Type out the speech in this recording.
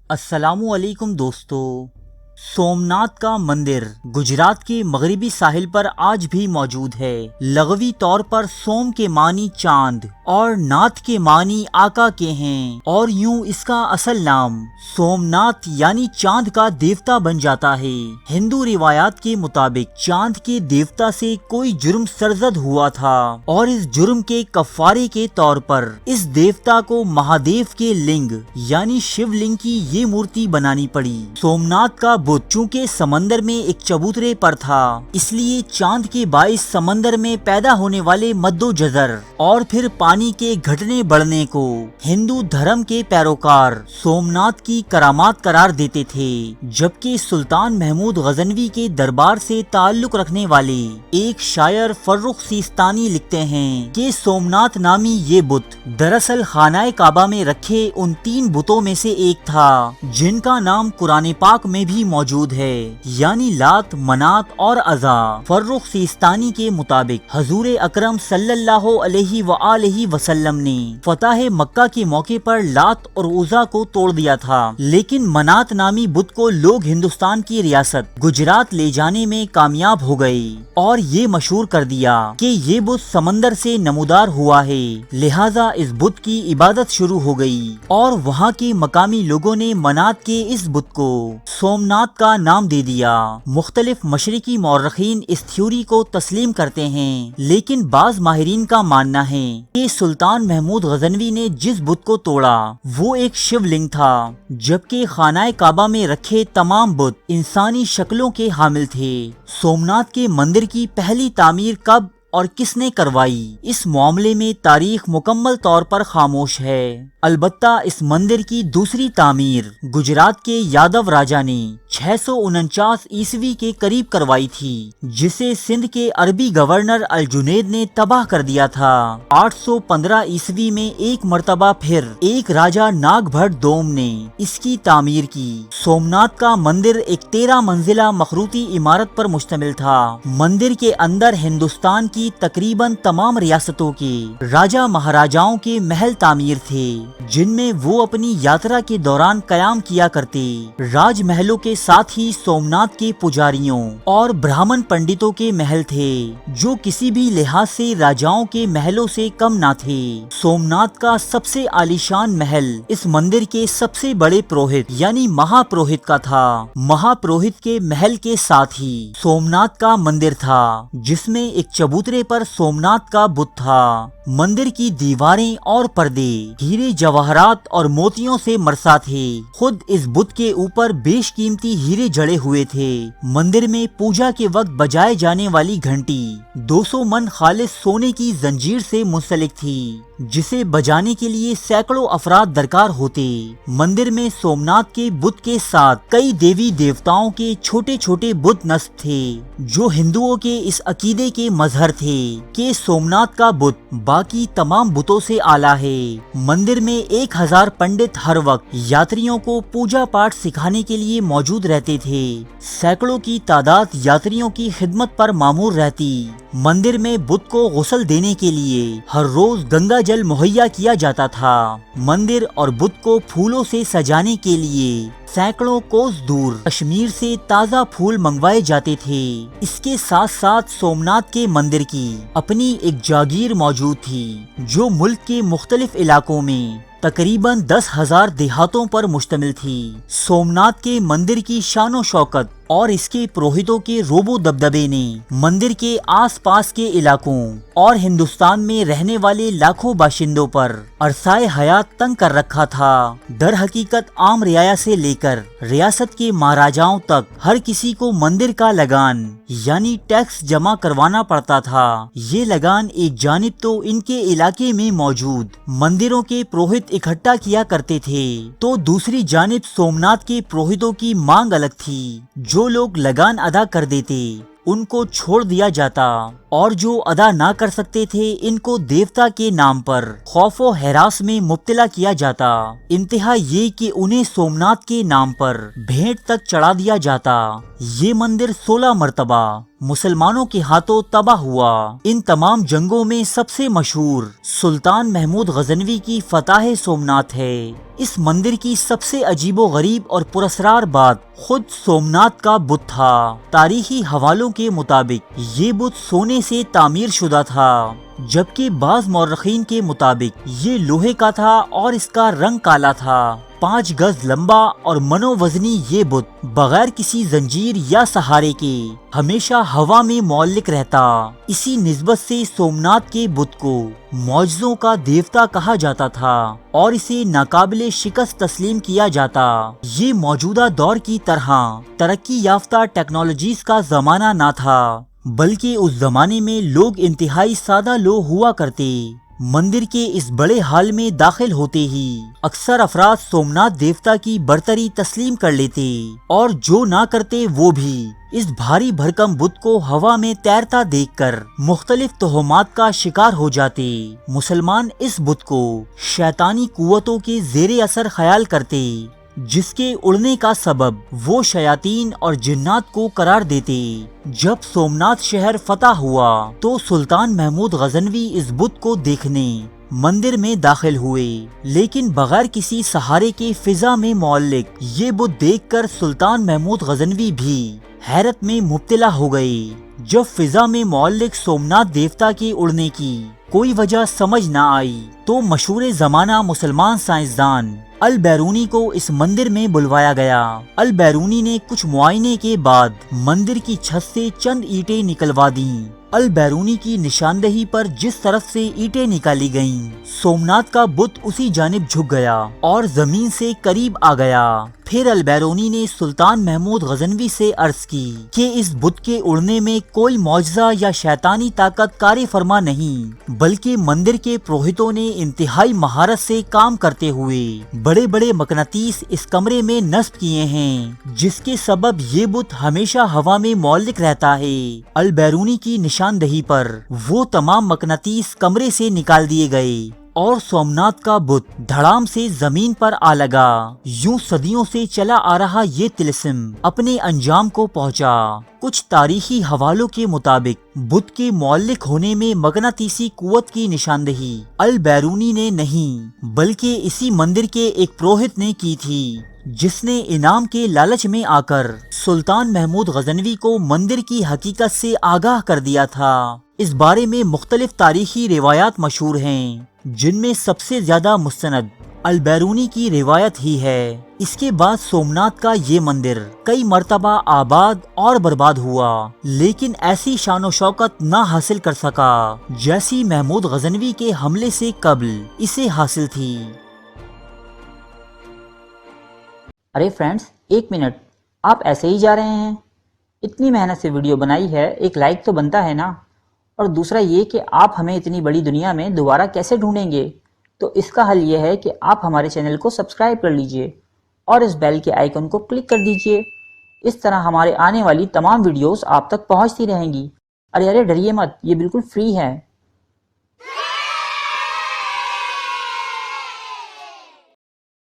السلام علیکم دوستو۔ سومناتھ کا مندر گجرات کے مغربی ساحل پر آج بھی موجود ہے۔ لغوی طور پر سوم کے معنی چاند اور ناتھ کے معنی آقا کے ہیں، اور یوں اس کا اصل نام سومناتھ یعنی چاند کا دیوتا بن جاتا ہے۔ ہندو روایات کے مطابق چاند کے دیوتا سے کوئی جرم سرزد ہوا تھا، اور اس جرم کے کفارے کے طور پر اس دیوتا کو مہادیو کے لنگ یعنی شیو لنگ کی یہ مورتی بنانی پڑی۔ سومناتھ کا بت چونکہ سمندر میں ایک چبوترے پر تھا، اس لیے چاند کے باعث سمندر میں پیدا ہونے والے مد و جزر اور پھر پانی کے گھٹنے بڑھنے کو ہندو دھرم کے پیروکار سومناتھ کی کرامات قرار دیتے تھے، جبکہ سلطان محمود غزنوی کے دربار سے تعلق رکھنے والے ایک شاعر فرخ سیستانی لکھتے ہیں کہ سومناتھ نامی یہ بت دراصل خانہ کعبہ میں رکھے ان 3 بتوں میں سے ایک تھا جن کا نام قرآن پاک میں بھی موجود ہے، یعنی لات، منات اور عزا۔ فرخ سیستانی کے مطابق حضور اکرم صلی اللہ علیہ وآلہ وسلم نے فتح مکہ کے موقع پر لات اور عزا کو توڑ دیا تھا، لیکن منات نامی بت کو لوگ ہندوستان کی ریاست گجرات لے جانے میں کامیاب ہو گئے اور یہ مشہور کر دیا کہ یہ بت سمندر سے نمودار ہوا ہے، لہٰذا اس بت کی عبادت شروع ہو گئی، اور وہاں کے مقامی لوگوں نے منات کے اس بت کو سومناتھ کا نام دے دیا۔ مختلف مشرقی مورخین اس تھیوری کو تسلیم کرتے ہیں، لیکن بعض ماہرین کا ماننا ہے کہ سلطان محمود غزنوی نے جس بت کو توڑا وہ ایک شیو لنگ تھا، جبکہ خانہ کعبہ میں رکھے تمام بت انسانی شکلوں کے حامل تھے۔ سومناتھ کے مندر کی پہلی تعمیر کب اور کس نے کروائی، اس معاملے میں تاریخ مکمل طور پر خاموش ہے۔ البتہ اس مندر کی دوسری تعمیر گجرات کے یادو راجا نے 649 عیسوی کے قریب کروائی تھی، جسے سندھ کے عربی گورنر الجنید نے تباہ کر دیا تھا۔ 815 عیسوی میں ایک مرتبہ پھر ایک راجا ناگ بھٹ دوم نے اس کی تعمیر کی۔ سومناتھ کا مندر ایک 13 منزلہ مخروطی عمارت پر مشتمل تھا۔ مندر کے اندر ہندوستان کی تقریباً تمام ریاستوں کے راجا مہاراجاؤں کے محل تعمیر تھے، جن میں وہ اپنی یاترا کے دوران قیام کیا کرتے۔ راج محلوں کے ساتھ ہی سومناتھ کے پجاریوں اور برہمن پنڈتوں کے محل تھے، جو کسی بھی لحاظ سے راجاؤں کے محلوں سے کم نہ تھے۔ سومناتھ کا سب سے عالیشان محل اس مندر کے سب سے بڑے پروہت یعنی مہا پروہت کا تھا۔ مہا پروہت کے محل کے ساتھ ہی سومناتھ کا مندر تھا، جس میں ایک چبوترے پر سومناتھ کا بت تھا۔ مندر کی دیواریں اور پردے ہیرے جواہرات اور موتیوں سے مرصع تھے۔ خود اس بت کے اوپر بیش قیمتی ہیرے جڑے ہوئے تھے۔ مندر میں پوجا کے وقت بجائے جانے والی گھنٹی 200 من خالص سونے کی زنجیر سے منسلک تھی، جسے بجانے کے لیے سینکڑوں افراد درکار ہوتے۔ مندر میں سومناتھ کے بت کے ساتھ کئی دیوی دیوتاؤں کے چھوٹے چھوٹے بت نصب تھے، جو ہندوؤں کے اس عقیدے کے مظہر تھے کہ سومناتھ کا بت باقی تمام بتوں سے اعلیٰ ہے۔ مندر میں 1000 پنڈت ہر وقت یاتریوں کو پوجا پاٹ سکھانے کے لیے موجود رہتے تھے۔ سینکڑوں کی تعداد یاتریوں کی خدمت پر مامور رہتی۔ مندر میں بت کو غسل دینے کے لیے ہر روز گنگا جل مہیا کیا جاتا تھا۔ مندر اور بت کو پھولوں سے سجانے کے لیے سینکڑوں کوس دور کشمیر سے تازہ پھول منگوائے جاتے تھے۔ اس کے ساتھ ساتھ سومناتھ کے مندر کی اپنی ایک جاگیر موجود تھی، جو ملک کے مختلف علاقوں میں تقریباً 10,000 دیہاتوں پر مشتمل تھی۔ سومناتھ کے مندر کی شان و شوکت اور اس کے پروہتوں کے روب و دبدبے نے مندر کے آس پاس کے علاقوں اور ہندوستان میں رہنے والے لاکھوں باشندوں پر عرصۂ حیات تنگ کر رکھا تھا۔ در حقیقت عام رعایا سے لے کر ریاست کے مہاراجاؤں تک ہر کسی کو مندر کا لگان یعنی ٹیکس جمع کروانا پڑتا تھا۔ یہ لگان ایک جانب تو ان کے علاقے میں موجود مندروں کے پروہت اکٹھا کیا کرتے تھے، تو دوسری جانب سومناتھ کے پروہتوں کی مانگ الگ تھی۔ جو لوگ لگان ادا کر دیتے ان کو چھوڑ دیا جاتا، اور جو ادا نہ کر سکتے تھے ان کو دیوتا کے نام پر خوف و ہراس میں مبتلا کیا جاتا۔ انتہا یہ کہ انہیں سومناتھ کے نام پر بھیٹ تک چڑھا دیا جاتا۔ یہ مندر 16 مرتبہ مسلمانوں کے ہاتھوں تباہ ہوا۔ ان تمام جنگوں میں سب سے مشہور سلطان محمود غزنوی کی فتح سومنات ہے۔ اس مندر کی سب سے عجیب و غریب اور پراسرار بات خود سومنات کا بت تھا۔ تاریخی حوالوں کے مطابق یہ بت سونے سے تعمیر شدہ تھا، جبکہ بعض مورخین کے مطابق یہ لوہے کا تھا اور اس کا رنگ کالا تھا۔ 5 گز لمبا اور منو وزنی یہ بت بغیر کسی زنجیر یا سہارے کے ہمیشہ ہوا میں معلق رہتا۔ اسی نسبت سے سومنات کے بت کو معجزوں کا دیوتا کہا جاتا تھا اور اسے ناقابل شکست تسلیم کیا جاتا۔ یہ موجودہ دور کی طرح ترقی یافتہ ٹیکنالوجیز کا زمانہ نہ تھا، بلکہ اس زمانے میں لوگ انتہائی سادہ لوگ ہوا کرتے۔ مندر کے اس بڑے ہال میں داخل ہوتے ہی اکثر افراد سومنات دیوتا کی برتری تسلیم کر لیتے اور جو نہ کرتے وہ بھی اس بھاری بھرکم بت کو ہوا میں تیرتا دیکھ کر مختلف تہمات کا شکار ہو جاتے۔ مسلمان اس بت کو شیطانی قوتوں کے زیر اثر خیال کرتے، جس کے اڑنے کا سبب وہ شیاطین اور جنات کو قرار دیتے۔ جب سومنات شہر فتح ہوا تو سلطان محمود غزنوی اس بت کو دیکھنے مندر میں داخل ہوئے، لیکن بغیر کسی سہارے کے فضا میں معلق یہ بت دیکھ کر سلطان محمود غزنوی بھی حیرت میں مبتلا ہو گئے۔ جب فضا میں معلق سومنات دیوتا کے اڑنے کی کوئی وجہ سمجھ نہ آئی تو مشہور زمانہ مسلمان سائنسدان البیرونی کو اس مندر میں بلوایا گیا۔ البیرونی نے کچھ معائنے کے بعد مندر کی چھت سے چند اینٹیں نکلوا دیں۔ البیرونی کی نشاندہی پر جس طرف سے اینٹیں نکالی گئیں، سومنات کا بت اسی جانب جھک گیا اور زمین سے قریب آ گیا۔ پھر البیرونی نے سلطان محمود غزنوی سے عرض کی کہ اس بت کے اڑنے میں کوئی معجزہ یا شیطانی طاقت کار فرما نہیں، بلکہ مندر کے پروہتوں نے انتہائی مہارت سے کام کرتے ہوئے بڑے بڑے مقناطیس اس کمرے میں نصب کیے ہیں، جس کے سبب یہ بت ہمیشہ ہوا میں معلق رہتا ہے۔ البیرونی کی نشاندہی پر وہ تمام مقناطیس کمرے سے نکال دیے گئے اور سومنات کا بت دھڑام سے زمین پر آ لگا۔ یوں صدیوں سے چلا آ رہا یہ طلسم اپنے انجام کو پہنچا۔ کچھ تاریخی حوالوں کے مطابق بت کے معلق ہونے میں مقناطیسی قوت کی نشاندہی البیرونی نے نہیں، بلکہ اسی مندر کے ایک پروہت نے کی تھی، جس نے انعام کے لالچ میں آ کر سلطان محمود غزنوی کو مندر کی حقیقت سے آگاہ کر دیا تھا۔ اس بارے میں مختلف تاریخی روایات مشہور ہیں، جن میں سب سے زیادہ مستند البیرونی کی روایت ہی ہے۔ اس کے بعد سومنات کا یہ مندر کئی مرتبہ آباد اور برباد ہوا، لیکن ایسی شان و شوکت نہ حاصل کر سکا جیسی محمود غزنوی کے حملے سے قبل اسے حاصل تھی۔ ارے فرینڈز، 1 منٹ، آپ ایسے ہی جا رہے ہیں؟ اتنی محنت سے ویڈیو بنائی ہے، ایک لائک تو بنتا ہے نا؟ اور دوسرا یہ کہ آپ ہمیں اتنی بڑی دنیا میں دوبارہ کیسے ڈھونڈیں گے؟ تو اس کا حل یہ ہے کہ آپ ہمارے چینل کو سبسکرائب کر لیجئے اور اس بیل کے آئیکن کو کلک کر دیجئے۔ اس طرح ہمارے آنے والی تمام ویڈیوز آپ تک پہنچتی رہیں گی۔ ارے ڈریے مت، یہ بالکل فری ہے۔